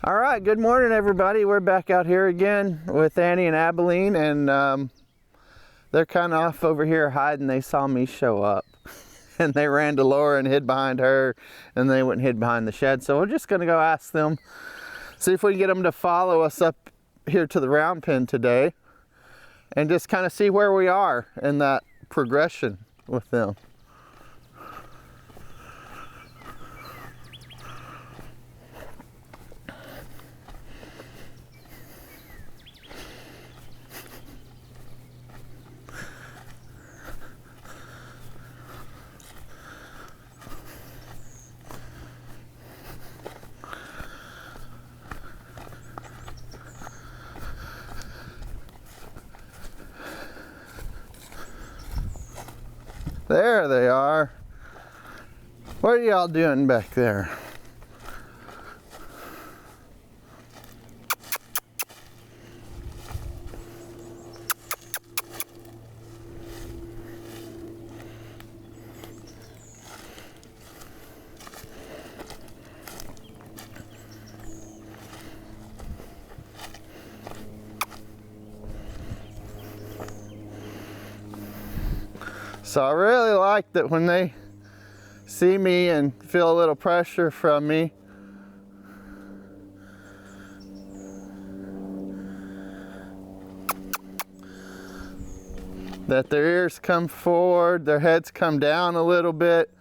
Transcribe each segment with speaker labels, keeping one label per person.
Speaker 1: All right, good morning everybody. We're back out here again with Annie and Abilene, and they're kind of off over here hiding. They saw me show up and they ran to Laura and hid behind her, and they went and hid behind the shed. So we're just gonna go ask them, see if we can get them to follow us up here to the round pen today and just kind of see where we are in that progression with them. There they are. What are y'all doing back there? So I really like that when they see me and feel a little pressure from me, that their ears come forward, their heads come down a little bit.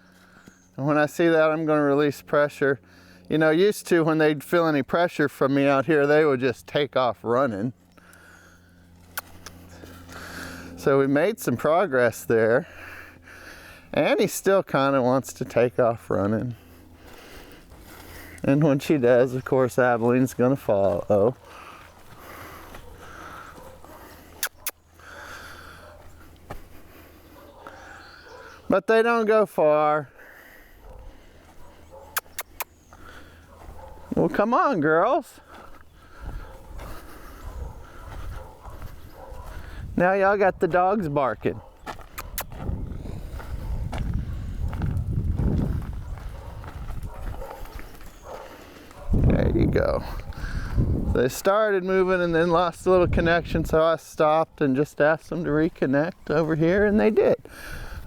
Speaker 1: And when I see that, I'm going to release pressure. You know, used to when they'd feel any pressure from me out here, they would just take off running. So we made some progress there. Annie still kind of wants to take off running. And when she does, of course, Abilene's going to follow. But they don't go far. Well, come on, girls. Now y'all got the dogs barking. There you go. They started moving and then lost a little connection, so I stopped and just asked them to reconnect over here, and they did.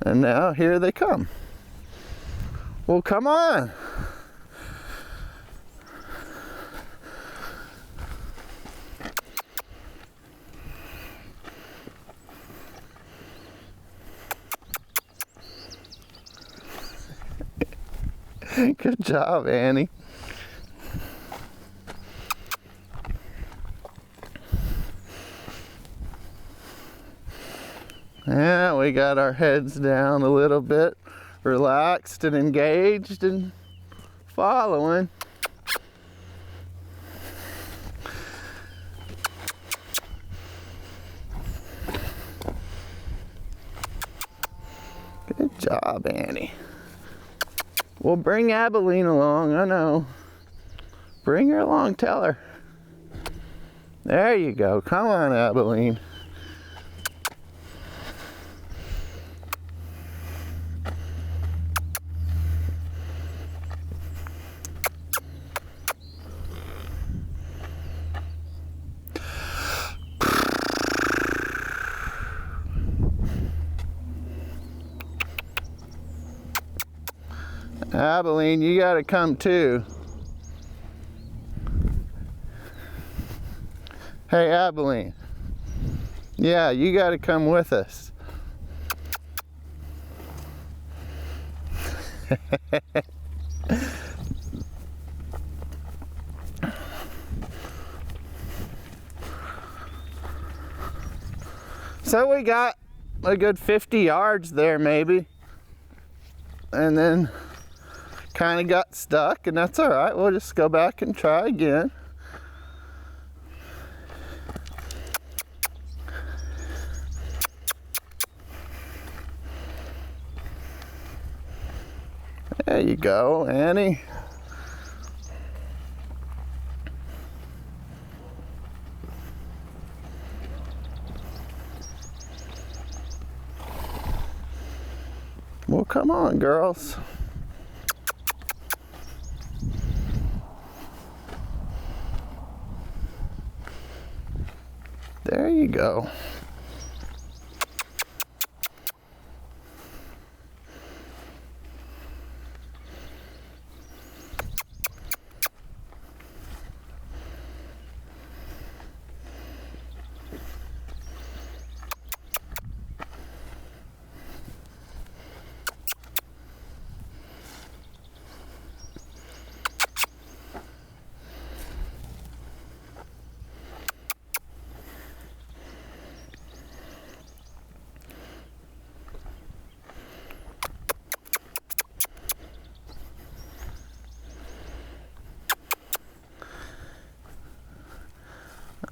Speaker 1: And now here they come. Well, come on. Good job, Annie. Yeah, we got our heads down a little bit, relaxed and engaged and following. Good job, Annie. Well, bring Abilene along, I know. Bring her along, tell her. There you go, come on, Abilene. Abilene, you gotta come too. Hey, Abilene. Yeah, you gotta come with us. So we got a good 50 yards there maybe. And then kind of got stuck, and that's all right. We'll just go back and try again. There you go, Annie. Well, come on, girls. There you go.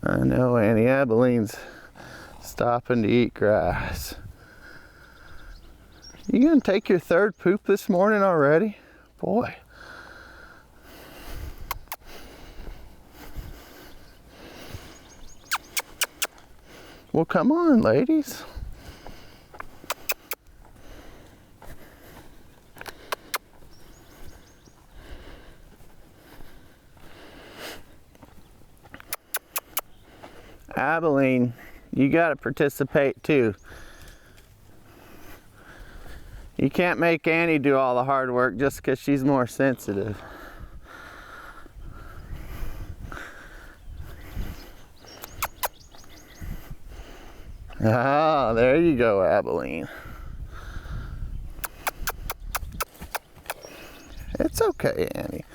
Speaker 1: I know Annie Abilene's stopping to eat grass. You gonna take your third poop this morning already? Boy. Well, come on, ladies. Abilene, you got to participate too. You can't make Annie do all the hard work just because she's more sensitive. Ah, there you go, Abilene. It's okay, Annie.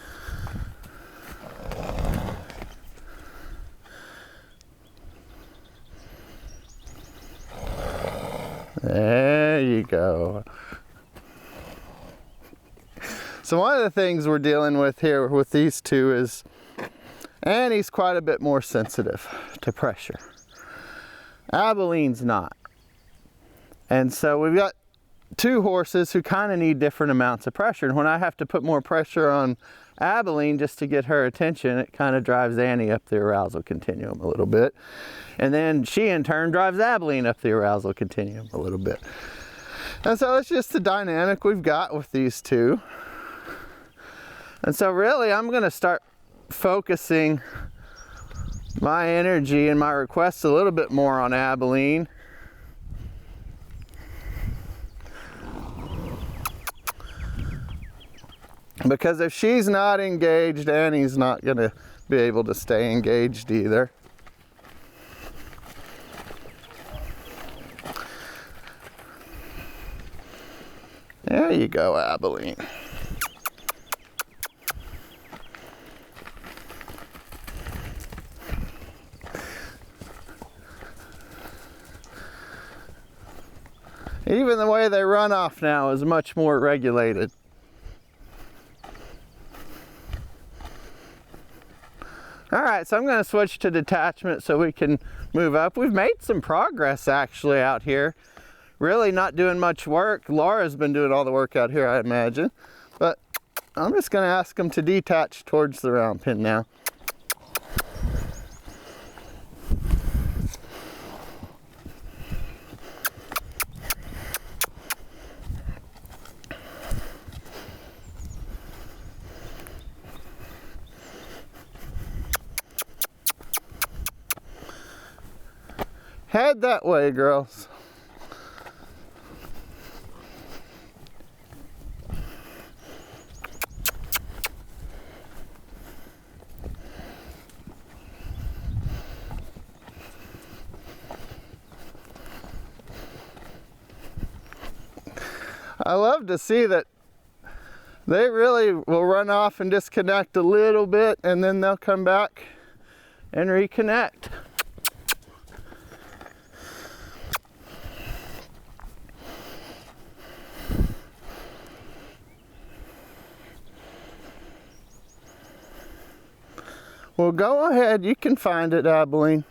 Speaker 1: There you go. So one of the things we're dealing with here with these two is Annie's quite a bit more sensitive to pressure. Abilene's not. And so we've got two horses who kind of need different amounts of pressure. And when I have to put more pressure on Abilene just to get her attention, it kind of drives Annie up the arousal continuum a little bit. And then she in turn drives Abilene up the arousal continuum a little bit. And so it's just the dynamic we've got with these two. And so really I'm going to start focusing my energy and my requests a little bit more on Abilene. Because if she's not engaged, Annie's not going to be able to stay engaged either. There you go, Abilene. Even the way they run off now is much more regulated. All right, so I'm going to switch to detachment so we can move up. We've made some progress actually out here. Really not doing much work. Laura's been doing all the work out here, I imagine. But I'm just going to ask them to detach towards the round pin now. Head that way, girls. I love to see that they really will run off and disconnect a little bit and then they'll come back and reconnect. Well, go ahead, you can find it, Abilene.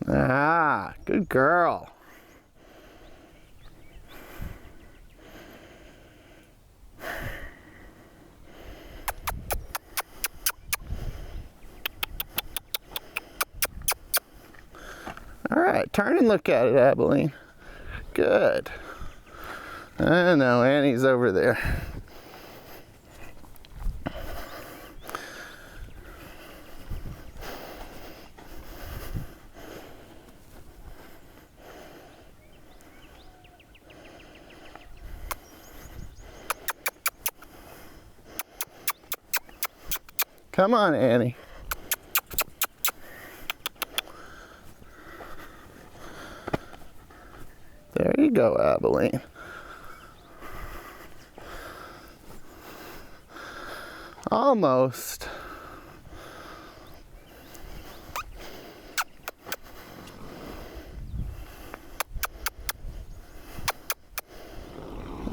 Speaker 1: Ah, good girl. right, turn and look at it, Abilene. Good. I know, Annie's over there. Come on, Annie. There you go, Abilene. Almost.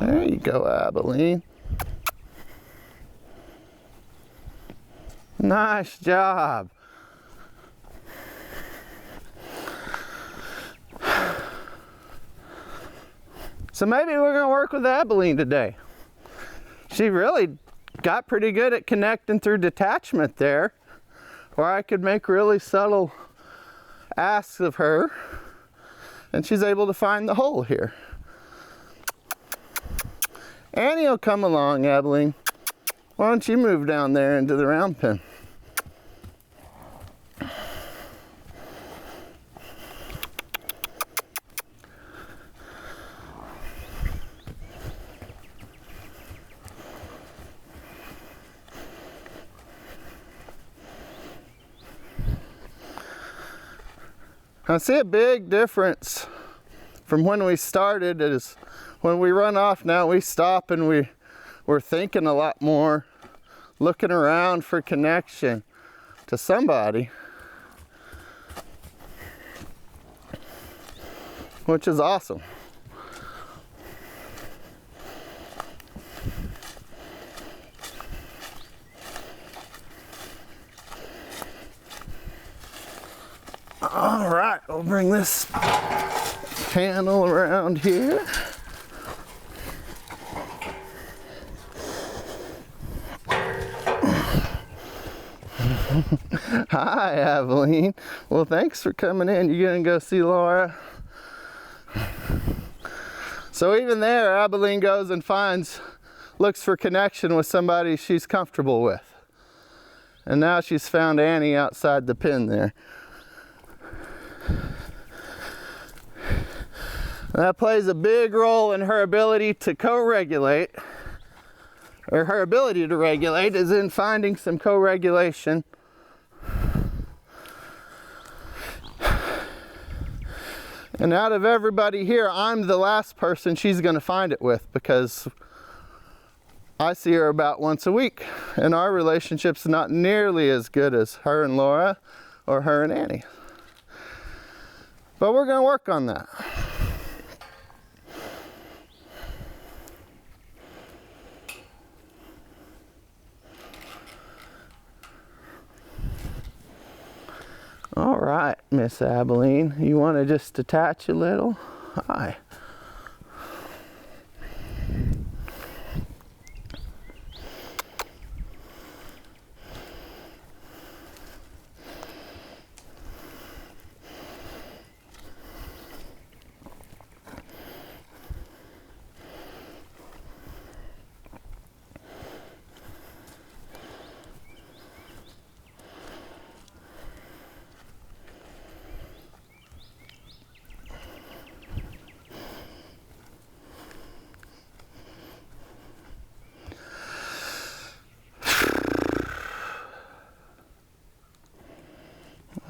Speaker 1: There you go, Abilene. Nice job. So maybe we're going to work with Abilene today. She really got pretty good at connecting through detachment there, where I could make really subtle asks of her, and she's able to find the hole here. Annie will come along, Abilene. Why don't you move down there into the round pen? I see a big difference from when we started. Is when we run off now, we stop and we're thinking a lot more, looking around for connection to somebody, which is awesome. All right, we'll bring this panel around here. Hi, Abilene. Well, thanks for coming in. You gonna go see Laura? So even there, Abilene goes and looks for connection with somebody she's comfortable with. And now she's found Annie outside the pen there. That plays a big role in her ability to co-regulate, or her ability to regulate is in finding some co-regulation. And out of everybody here, I'm the last person she's going to find it with, because I see her about once a week, and our relationship's not nearly as good as her and Laura or her and Annie. But we're going to work on that. All right, Miss Abilene, you want to just detach a little? Hi.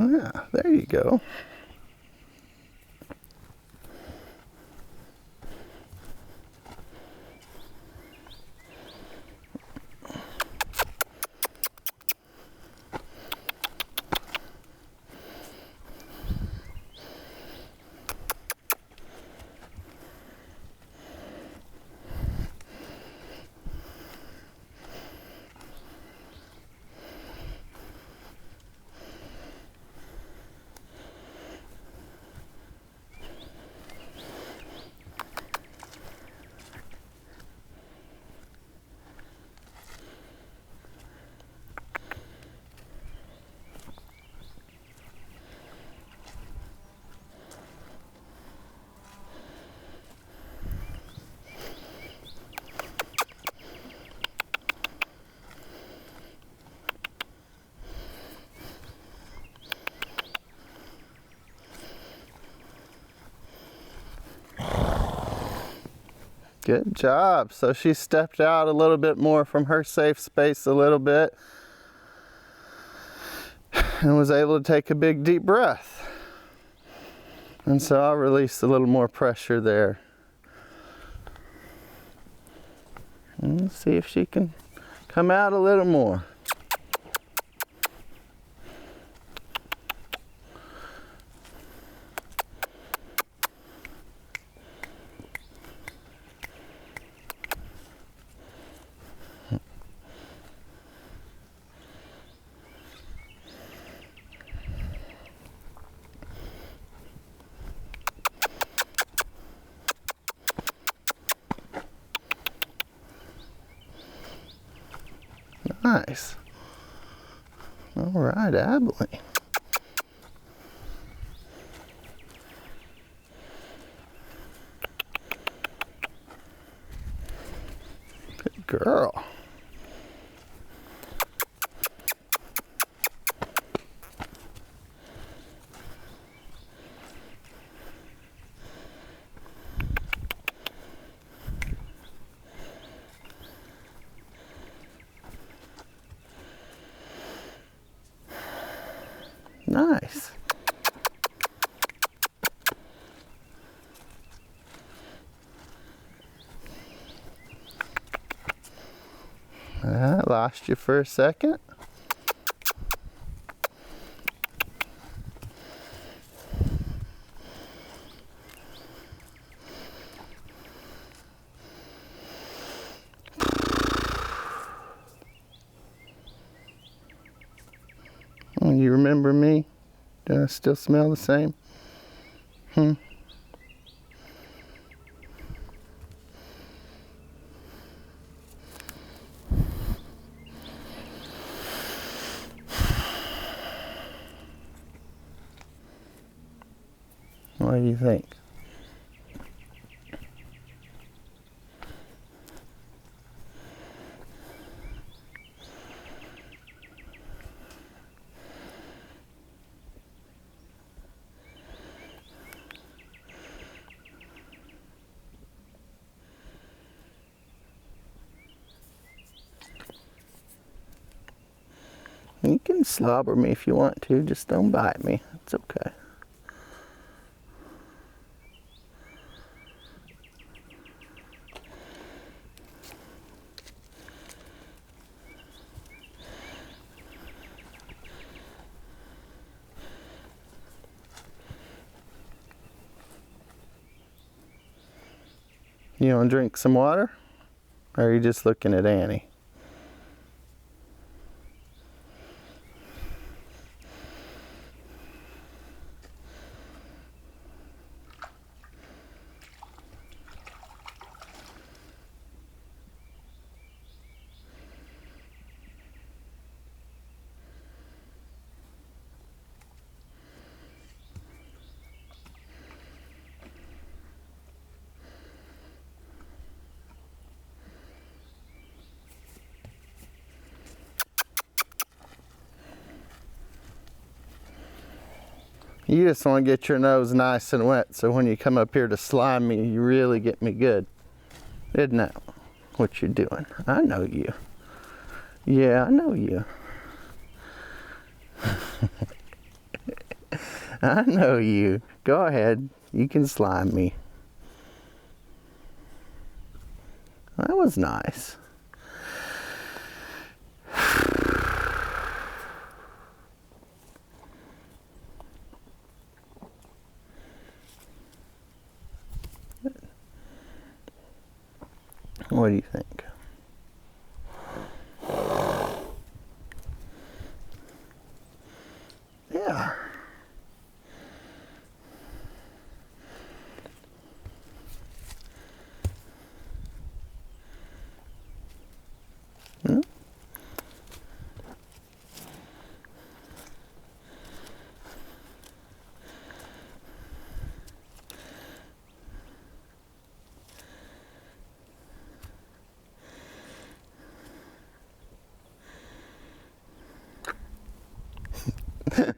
Speaker 1: Yeah, there you go. Good job. So she stepped out a little bit more from her safe space a little bit and was able to take a big deep breath. And so I'll release a little more pressure there. And see if she can come out a little more. Nice. All right, Abilene. Good girl. Nice. I lost you for a second. Oh, you remember me? Do I still smell the same? What do you think? You can slobber me if you want to, just don't bite me. It's okay. You want to drink some water? Or are you just looking at Annie? You just want to get your nose nice and wet, so when you come up here to slime me, you really get me good. Isn't that what you're doing? I know you. Yeah, I know you. I know you. Go ahead. You can slime me. That was nice. What do you think? Yeah. Hmm?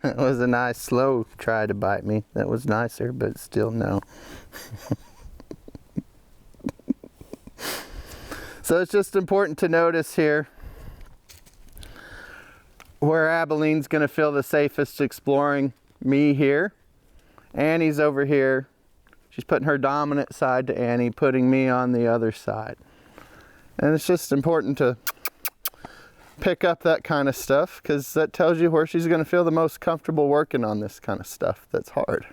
Speaker 1: That was a nice slow try to bite me. That was nicer, but still no. So it's just important to notice here where Abilene's going to feel the safest exploring. Me here. Annie's over here. She's putting her dominant side to Annie, putting me on the other side. And it's just important to pick up that kind of stuff, because that tells you where she's going to feel the most comfortable working on this kind of stuff that's hard.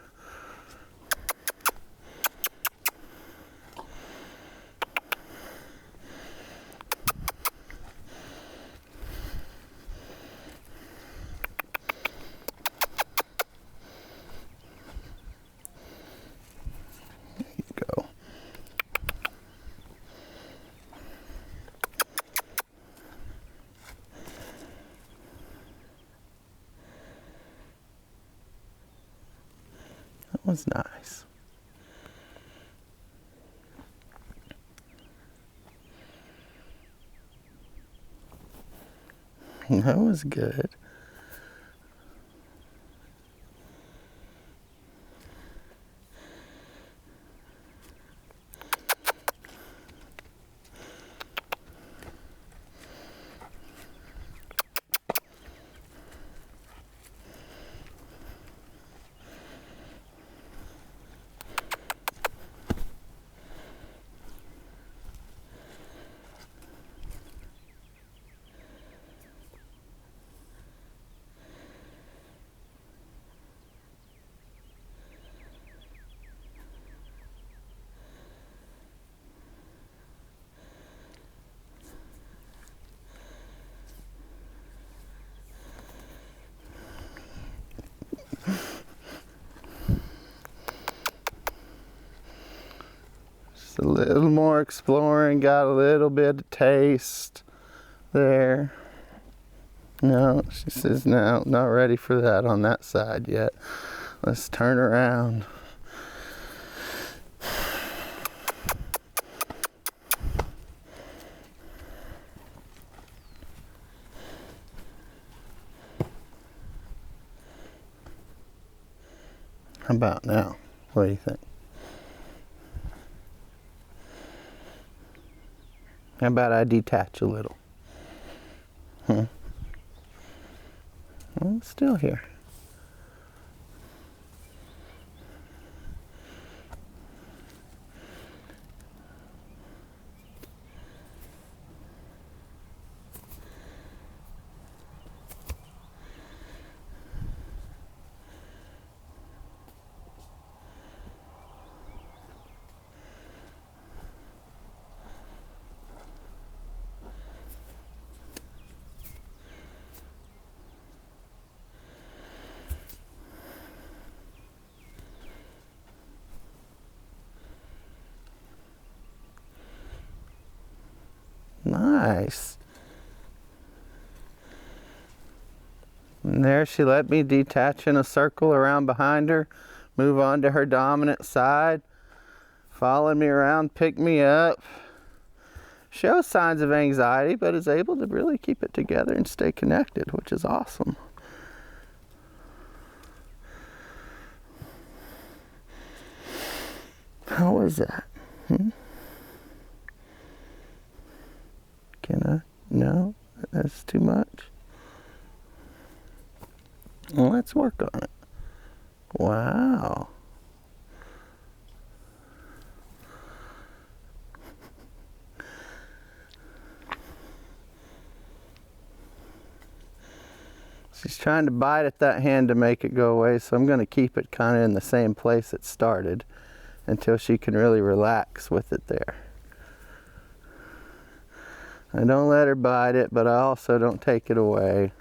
Speaker 1: That was nice. That was good. Just a little more exploring, got a little bit of taste there. No, she says no, not ready for that on that side yet. Let's turn around. How about now? What do you think? How about I detach a little? Well, it's still here. Nice. And there she let me detach in a circle around behind her, move on to her dominant side, followed me around, pick me up, shows signs of anxiety, but is able to really keep it together and stay connected, which is awesome. How was that? Can I? No, that's too much. Well, let's work on it. Wow. She's trying to bite at that hand to make it go away, so I'm going to keep it kind of in the same place it started until she can really relax with it there. I don't let her bite it, but I also don't take it away.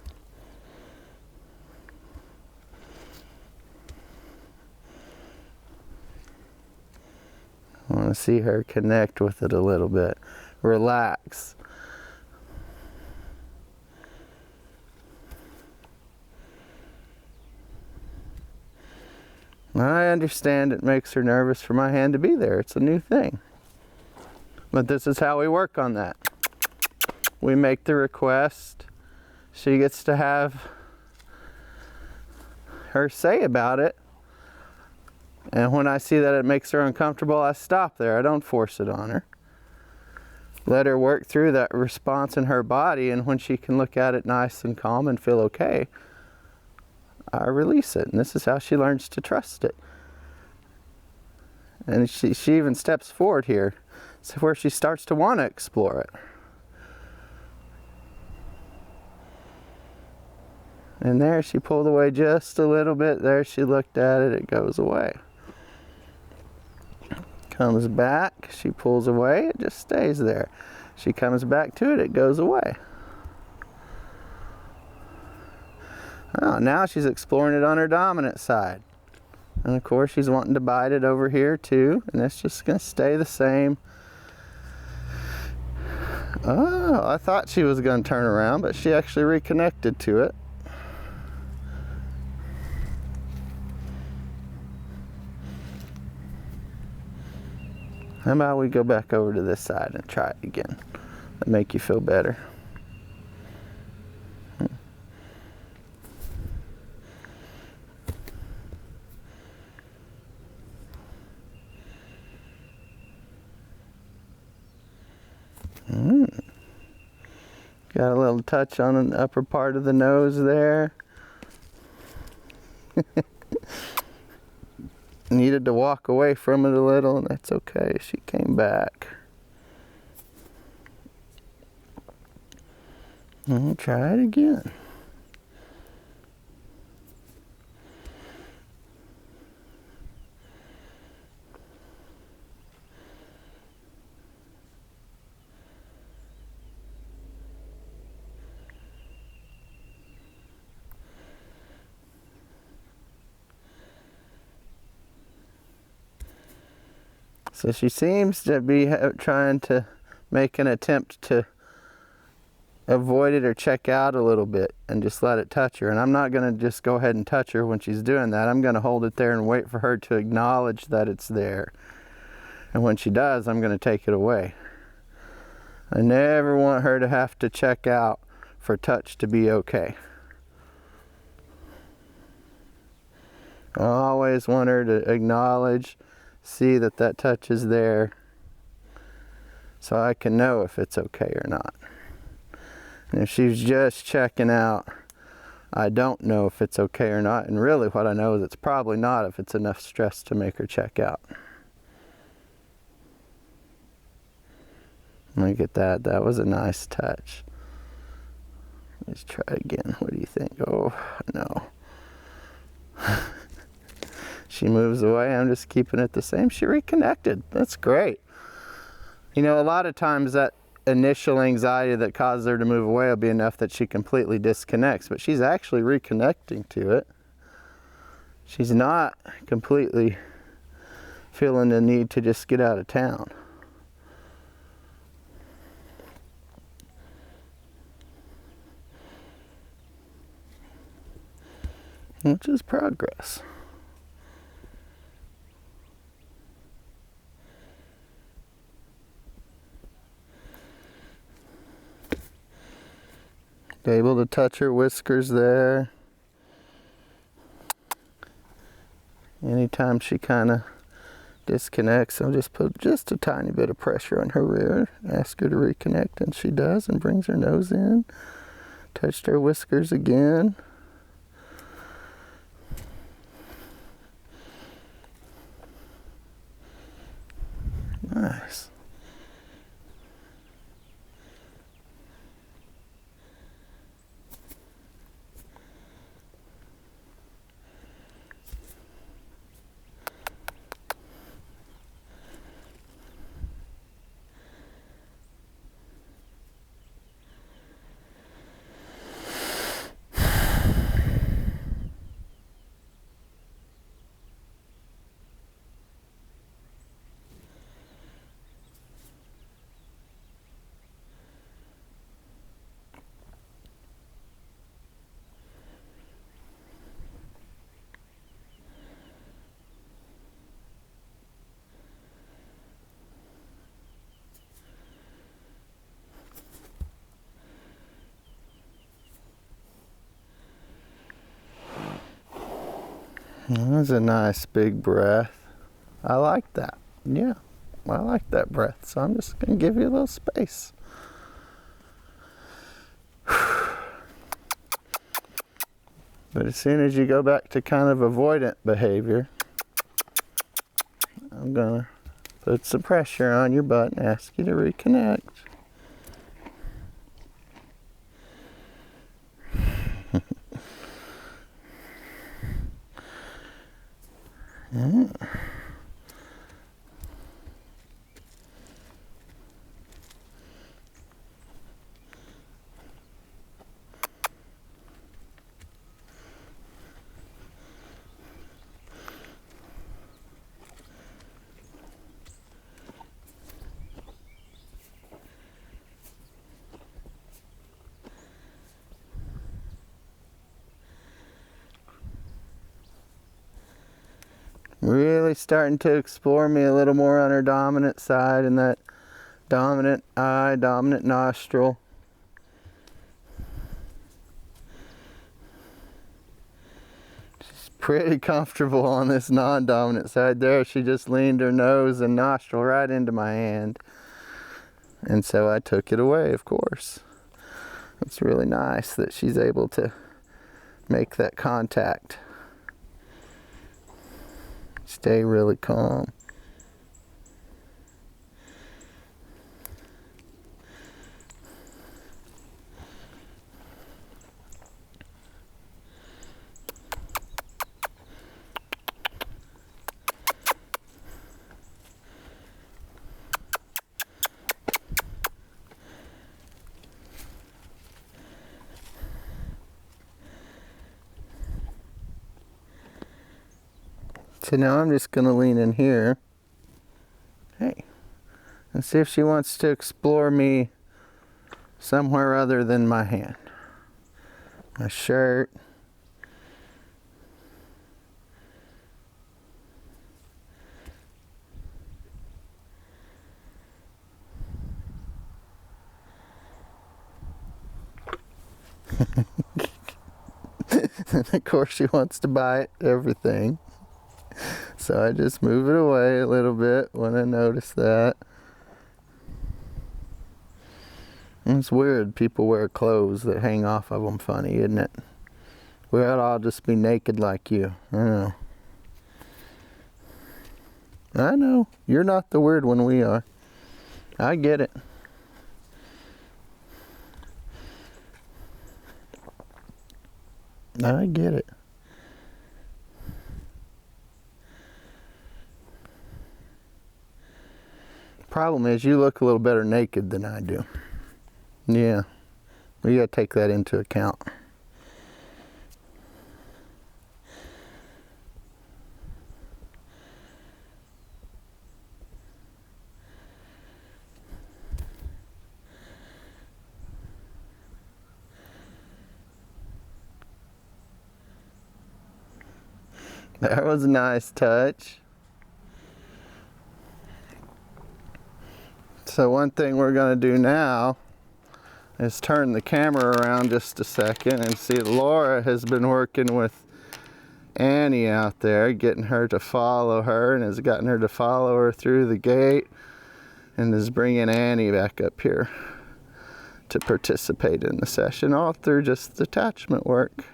Speaker 1: I want to see her connect with it a little bit. Relax. I understand it makes her nervous for my hand to be there. It's a new thing. But this is how we work on that. We make the request. She gets to have her say about it. And when I see that it makes her uncomfortable, I stop there. I don't force it on her. let her work through that response in her body, and when she can look at it nice and calm and feel okay, I release it. And this is how she learns to trust it. And she even steps forward here, so where she starts to want to explore it. And there she pulled away just a little bit. There she looked at it, it goes away. Comes back, she pulls away, it just stays there. She comes back to it, it goes away. Oh, now she's exploring it on her dominant side. And of course she's wanting to bite it over here too, and it's just going to stay the same. Oh, I thought she was going to turn around, but she actually reconnected to it. How about we go back over to this side and try it again? That'll make you feel better. Got a little touch on the upper part of the nose there. Needed to walk away from it a little, and that's okay. She came back. And try it again. So she seems to be trying to make an attempt to avoid it or check out a little bit and just let it touch her. And I'm not going to just go ahead and touch her when she's doing that. I'm going to hold it there and wait for her to acknowledge that it's there. And when she does, I'm going to take it away. I never want her to have to check out for touch to be okay. I always want her to acknowledge, see that that touch is there, so I can know if it's okay or not. And if she's just checking out, I don't know if it's okay or not. And really what I know is it's probably not if it's enough stress to make her check out. Look at that. That was a nice touch. Let's try again. What do you think? Oh, no. She moves away. I'm just keeping it the same. She reconnected. That's great. You know, a lot of times that initial anxiety that causes her to move away will be enough that she completely disconnects, but she's actually reconnecting to it. She's not completely feeling the need to just get out of town. Which is progress. Able to touch her whiskers there. Anytime she kind of disconnects, I'll just put just a tiny bit of pressure on her rear, ask her to reconnect, and she does, and brings her nose in. Touched her whiskers again. Nice. That was a nice big breath. I like that. Yeah. I like that breath, so I'm just going to give you a little space. But as soon as you go back to kind of avoidant behavior, I'm going to put some pressure on your butt and ask you to reconnect. Yeah. Really starting to explore me a little more on her dominant side and that dominant eye, dominant nostril. She's pretty comfortable on this non-dominant side there. She just leaned her nose and nostril right into my hand. And so I took it away, of course. It's really nice that she's able to make that contact. Stay really calm. So now I'm just going to lean in here, hey, and see if she wants to explore me somewhere other than my hand, my shirt. And of course she wants to bite everything. So I just move it away a little bit when I notice that. And it's weird, people wear clothes that hang off of them funny, isn't it? We ought to all just be naked like you. I know. You're not the weird one, we are. I get it. I get it. Problem is, you look a little better naked than I do. Yeah, we gotta take that into account. That was a nice touch. So one thing we're going to do now is turn the camera around just a second and see Laura has been working with Annie out there, getting her to follow her, and has gotten her to follow her through the gate, and is bringing Annie back up here to participate in the session, all through just attachment work.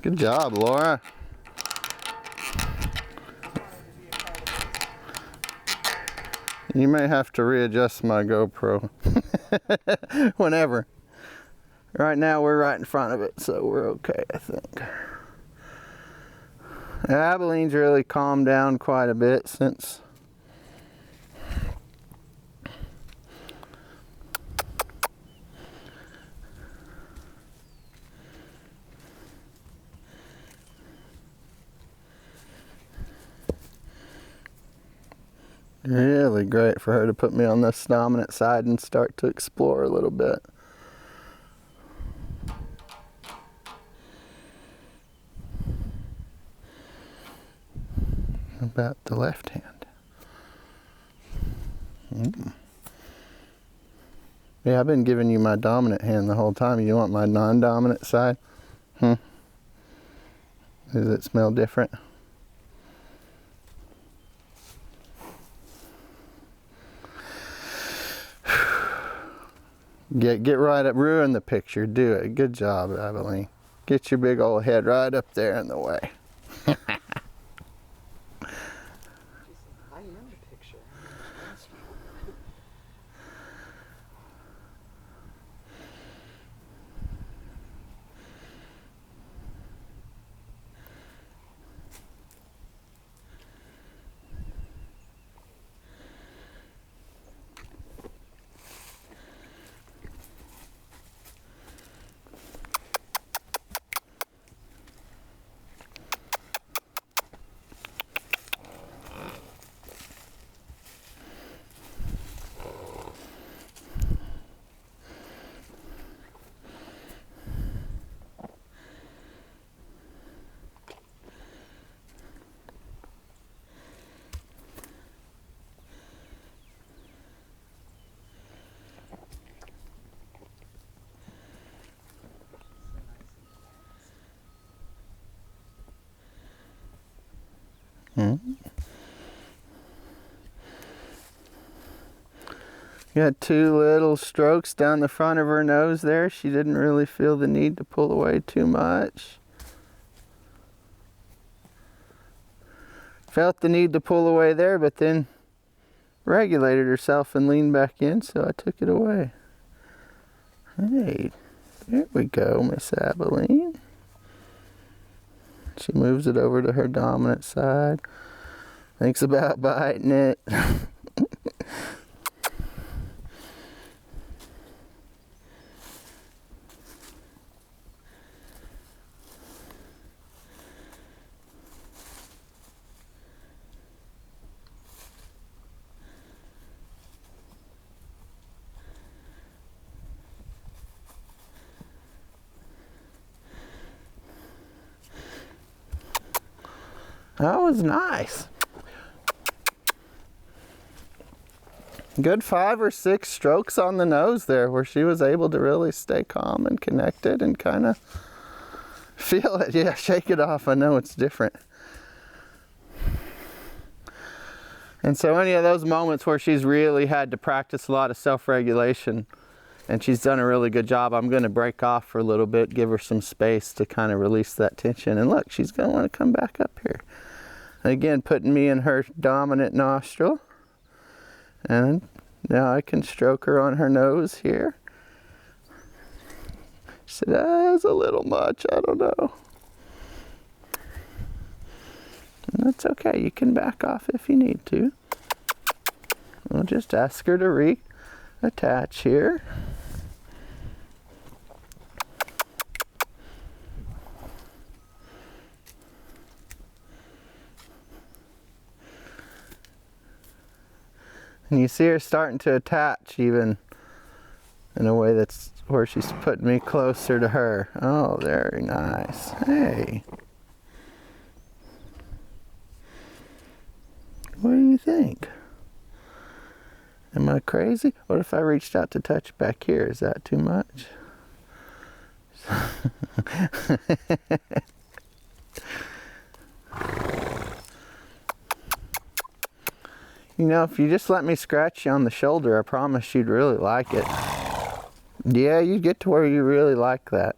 Speaker 1: Good job, Laura. You may have to readjust my GoPro whenever. Right now we're right in front of it, so we're okay, I think. Abilene's really calmed down quite a bit since really great for her to put me on this dominant side and start to explore a little bit. About the left hand. Yeah, I've been giving you my dominant hand the whole time. You want my non-dominant side? Does it smell different? Get right up, ruin the picture. Do it. Good job, Abilene. Get your big old head right up there in the way.
Speaker 2: I am the picture.
Speaker 1: Got two little strokes down the front of her nose there. She didn't really feel the need to pull away too much. Felt the need to pull away there, but then regulated herself and leaned back in, so I took it away. Hey, there we go, Miss Abilene. She moves it over to her dominant side. Thinks about biting it. That was nice. Good 5 or 6 strokes on the nose there where she was able to really stay calm and connected and kind of feel it. Yeah, shake it off. I know it's different. And so any of those moments where she's really had to practice a lot of self-regulation and she's done a really good job, I'm going to break off for a little bit, give her some space to kind of release that tension. And look, she's going to want to come back up here. Again, putting me in her dominant nostril. And now I can stroke her on her nose here. She said, that's a little much, I don't know. And that's okay, you can back off if you need to. I'll just ask her to reattach here. And you see her starting to attach even in a way that's where she's putting me closer to her. Oh, very nice. Hey. What do you think? Am I crazy? What if I reached out to touch back here? Is that too much? You know, if you just let me scratch you on the shoulder, I promise you'd really like it. Yeah, you get to where you really like that.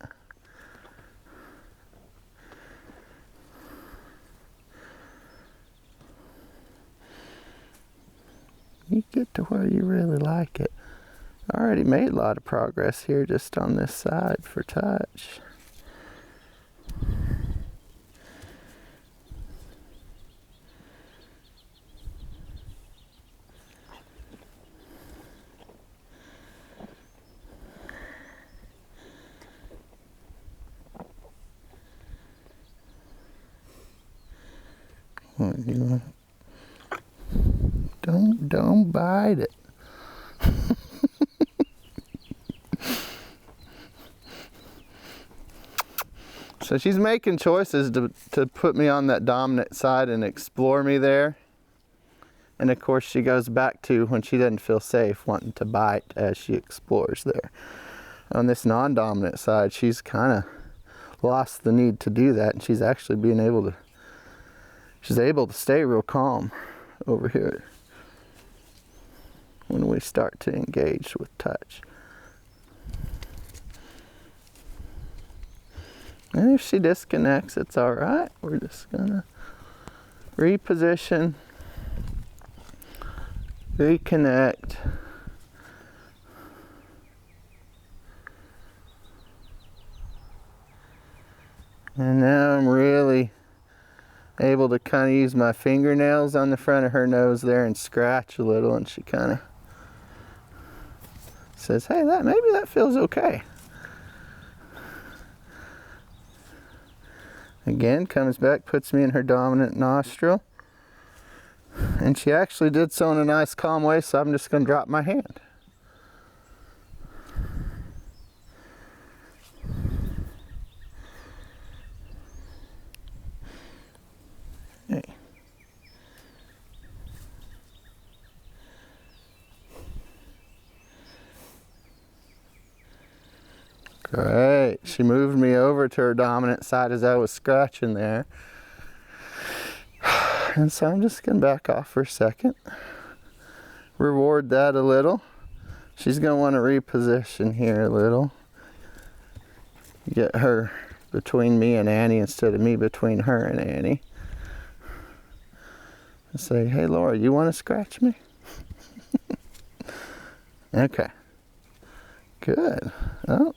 Speaker 1: You get to where you really like it. I already made a lot of progress here just on this side for touch. What, you don't bite it. So she's making choices to put me on that dominant side and explore me there. And of course she goes back to when she doesn't feel safe, wanting to bite as she explores there. On this non-dominant side, she's kind of lost the need to do that, and she's actually she's able to stay real calm over here when we start to engage with touch. And if she disconnects, it's all right. We're just gonna reposition, reconnect. And now I'm really able to kind of use my fingernails on the front of her nose there and scratch a little, and she kind of says, hey, maybe that feels okay. Again, comes back, puts me in her dominant nostril. And she actually did so in a nice calm way, so I'm just going to drop my hand. Hey. Great. She moved me over to her dominant side as I was scratching there. And so I'm just going to back off for a second. Reward that a little. She's going to want to reposition here a little. Get her between me and Annie instead of me between her and Annie. And say, hey Laura, you want to scratch me? Okay. Good. Oh.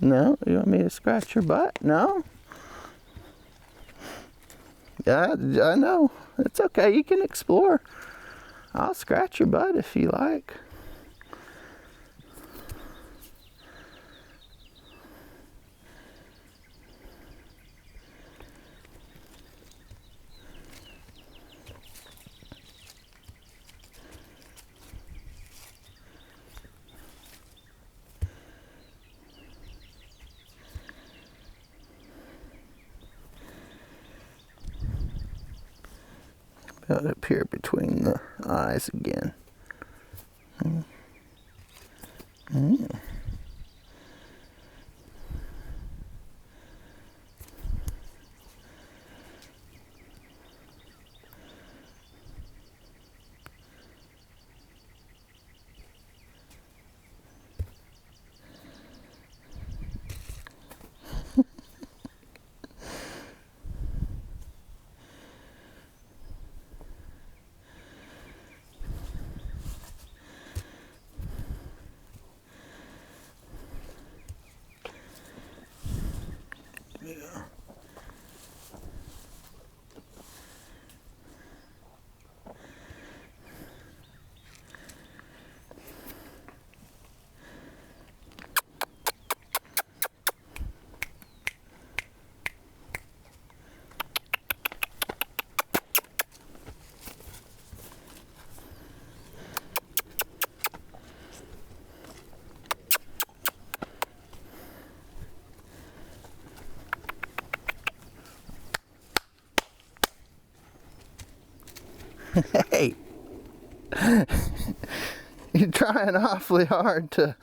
Speaker 1: No? You want me to scratch your butt? No? Yeah, I know. It's okay. You can explore. I'll scratch your butt if you like. About up here between the eyes again. Mm. Yeah. Hey, you're trying awfully hard to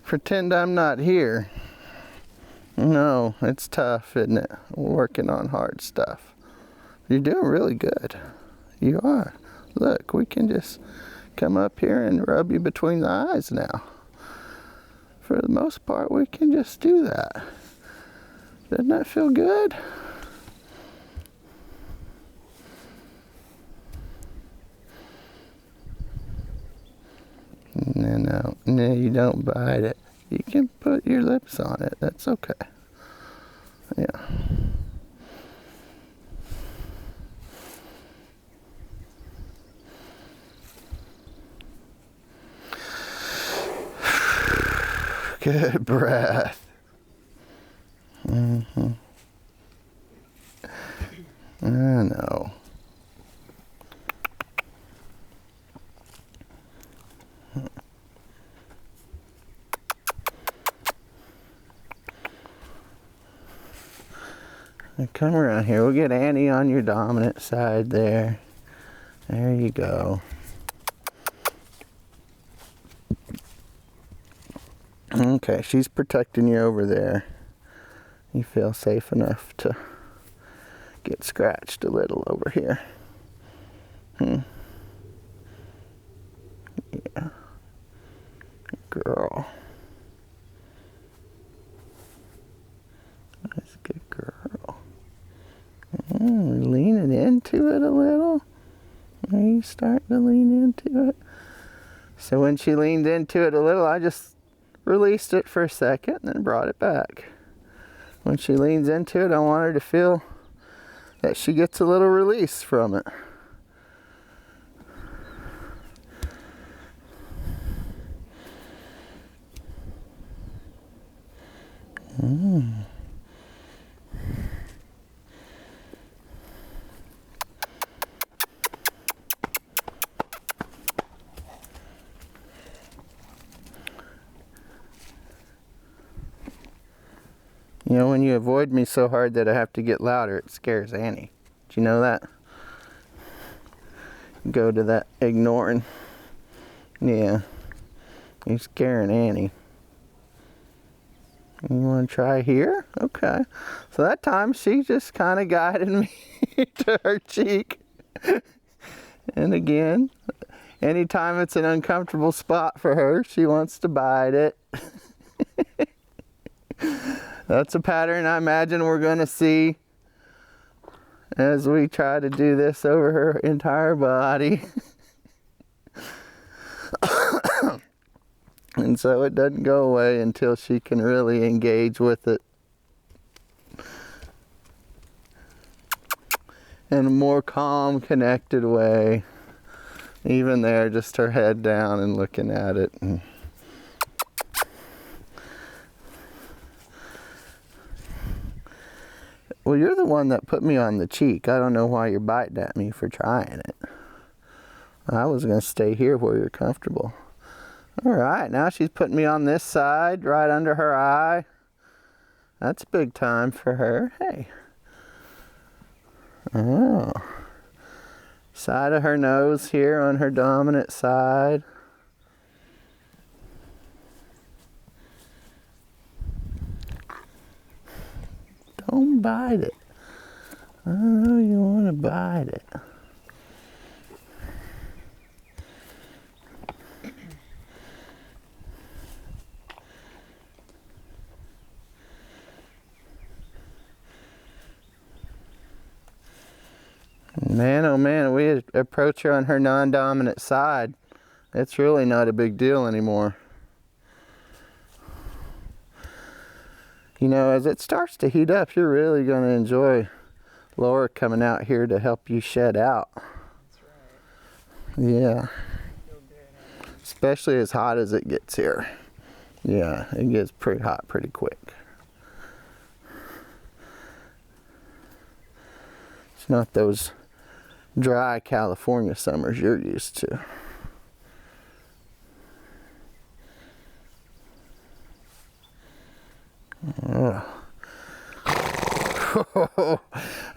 Speaker 1: pretend I'm not here. No, it's tough, isn't it? Working on hard stuff. You're doing really good. You are. Look, we can just come up here and rub you between the eyes now. For the most part, we can just do that. Doesn't that feel good? No, you don't bite it. You can put your lips on it. That's okay. Yeah. Good breath. Mm-hmm. I know. Now come around here. We'll get Annie on your dominant side there. There you go. Okay, she's protecting you over there. You feel safe enough to get scratched a little over here. Yeah. girl. That's a good girl. Leaning into it a little. Are you starting to lean into it? So when she leaned into it a little, I just released it for a second and then brought it back. When she leans into it, I want her to feel that she gets a little release from it. You know, when you avoid me so hard that I have to get louder, it scares Annie. Do you know that? Go to that ignoring. Yeah. You're scaring Annie. You want to try here? Okay. So that time she just kind of guided me to her cheek. And again, anytime it's an uncomfortable spot for her, she wants to bite it. That's a pattern I imagine we're going to see as we try to do this over her entire body. And so it doesn't go away until she can really engage with it in a more calm, connected way. Even there, just her head down and looking at it. Well, you're the one that put me on the cheek. I don't know why you're biting at me for trying it. I was going to stay here where you're comfortable. All right, now she's putting me on this side, right under her eye. That's big time for her. Hey. Oh. Side of her nose here on her dominant side. Don't bite it. I know you want to bite it. Man, oh man, we approach her on her non-dominant side. It's really not a big deal anymore. You know, as it starts to heat up, you're really going to enjoy Laura coming out here to help you shed out.
Speaker 2: That's right.
Speaker 1: Yeah. Especially as hot as it gets here. Yeah, it gets pretty hot pretty quick. It's not those dry California summers you're used to.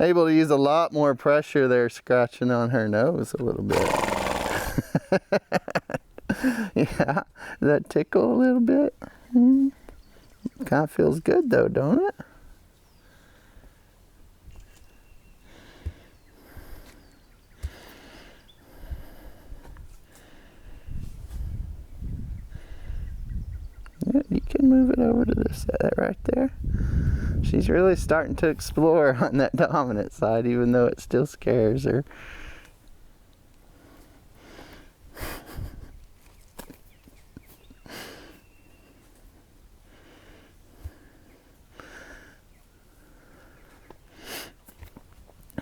Speaker 1: Able to use a lot more pressure there, scratching on her nose a little bit. Yeah, does that tickle a little bit? Kind of feels good though, don't it? Yeah, you can move it over to this side right there. She's really starting to explore on that dominant side, even though it still scares her.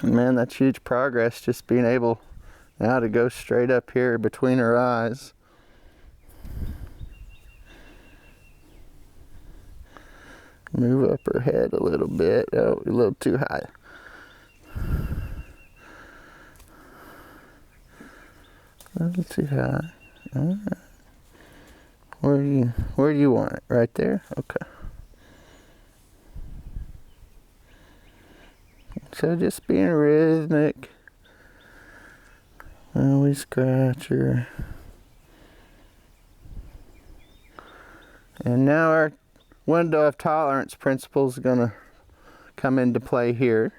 Speaker 1: Man, that's huge progress, just being able now to go straight up here between her eyes. Move up her head a little bit. Oh, a little too high. A little too high. All right. Where do you want it? Right there? Okay. So just being rhythmic. Well, we scratch her. And now our window of tolerance principle is going to come into play here.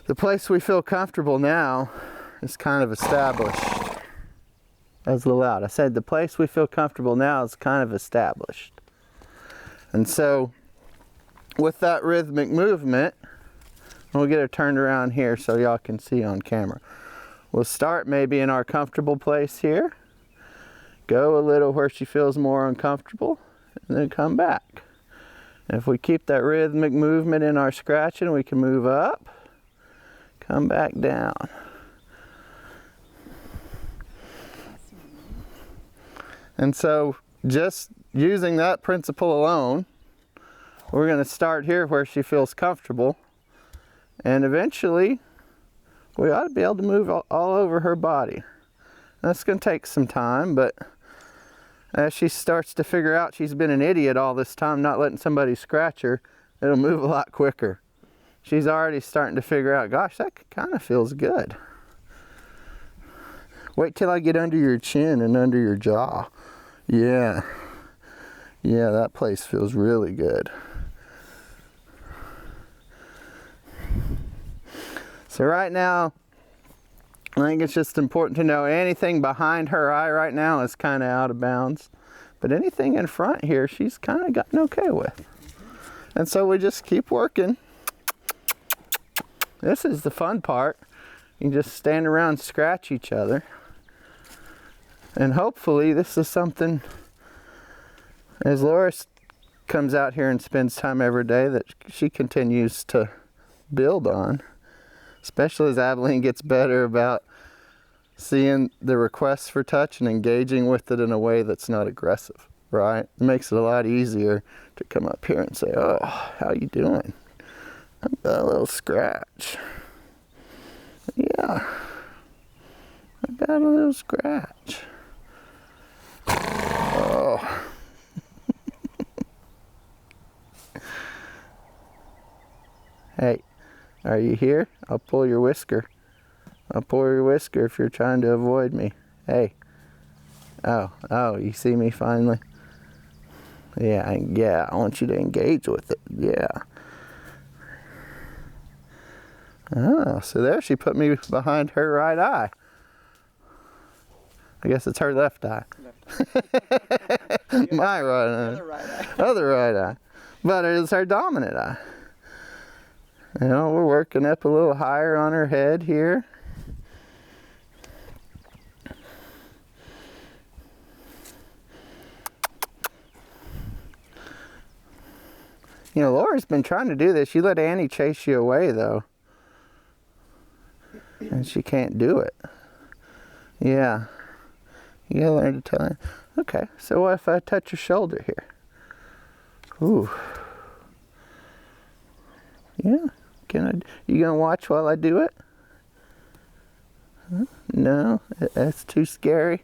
Speaker 1: The place we feel comfortable now is kind of established. That was a little loud. I said the place we feel comfortable now is kind of established. And so with that rhythmic movement, we'll get her turned around here so y'all can see on camera. We'll start maybe in our comfortable place here, go a little where she feels more uncomfortable, and then come back. And if we keep that rhythmic movement in our scratching, we can move up, come back down. And so just using that principle alone, we're going to start here where she feels comfortable, and eventually we ought to be able to move all over her body. That's going to take some time, but as she starts to figure out she's been an idiot all this time not letting somebody scratch her, it'll move a lot quicker. She's already starting to figure out, gosh, that kind of feels good. Wait till I get under your chin and under your jaw. Yeah, that place feels really good. So right now, I think it's just important to know anything behind her eye right now is kind of out of bounds. But anything in front here, she's kind of gotten okay with. And so we just keep working. This is the fun part. You just stand around and scratch each other. And hopefully this is something, as Laura comes out here and spends time every day, that she continues to build on. Especially as Abilene gets better about seeing the requests for touch and engaging with it in a way that's not aggressive, right? It makes it a lot easier to come up here and say, oh, how you doing? I've got a little scratch. Yeah, I got a little scratch. Oh. Hey, are you here? I'll pull your whisker. I'll pull your whisker if you're trying to avoid me. Hey. Oh, you see me finally? Yeah, I want you to engage with it. Yeah. Oh, so there she put me behind her right eye. I guess it's her left eye. My right eye.
Speaker 2: Other right eye.
Speaker 1: Other right eye. But it is her dominant eye. You know, we're working up a little higher on her head here. You know, Laura's been trying to do this. You let Annie chase you away, though. And she can't do it. Yeah. You gotta learn to tell her. Okay, so what if I touch your shoulder here? Ooh. Yeah. You gonna watch while I do it? Huh? No, that's too scary.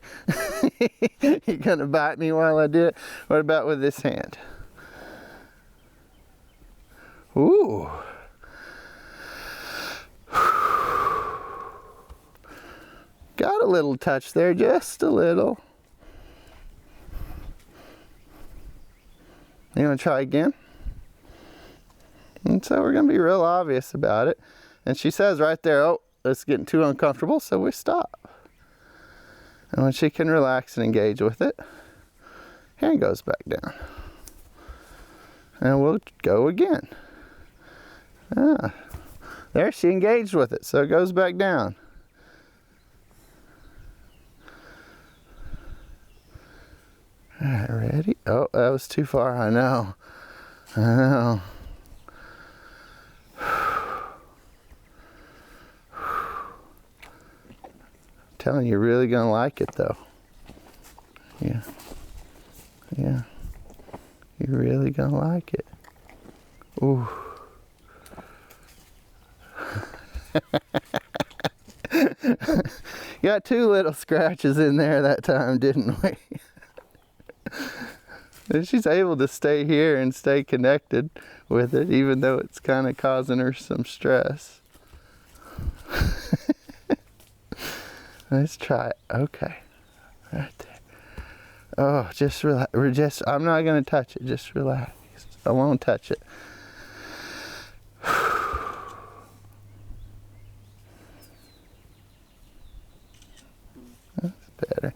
Speaker 1: You gonna bite me while I do it? What about with this hand? Ooh. Got a little touch there, just a little. You wanna try again? And so we're going to be real obvious about it. And she says right there, oh, it's getting too uncomfortable, so we stop. And when she can relax and engage with it, hand goes back down. And we'll go again. Ah, there, she engaged with it, so it goes back down. All right, ready? Oh, that was too far, I know. Telling you, you're really gonna like it though. Yeah. You're really gonna like it. Ooh. Got two little scratches in there that time, didn't we? And she's able to stay here and stay connected with it, even though it's kind of causing her some stress. Let's try it. Okay. Right there. Oh, just relax. I'm not going to touch it. Just relax. I won't touch it. That's better.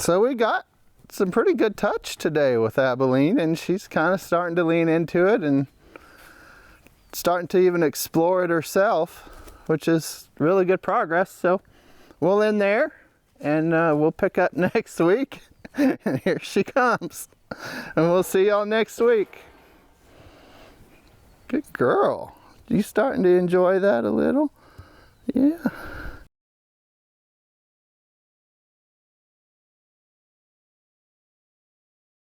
Speaker 1: So we got some pretty good touch today with Abilene, and she's kind of starting to lean into it and starting to even explore it herself, which is really good progress. So we'll end there, and we'll pick up next week. And here she comes. And we'll see y'all next week. Good girl. You starting to enjoy that a little? Yeah.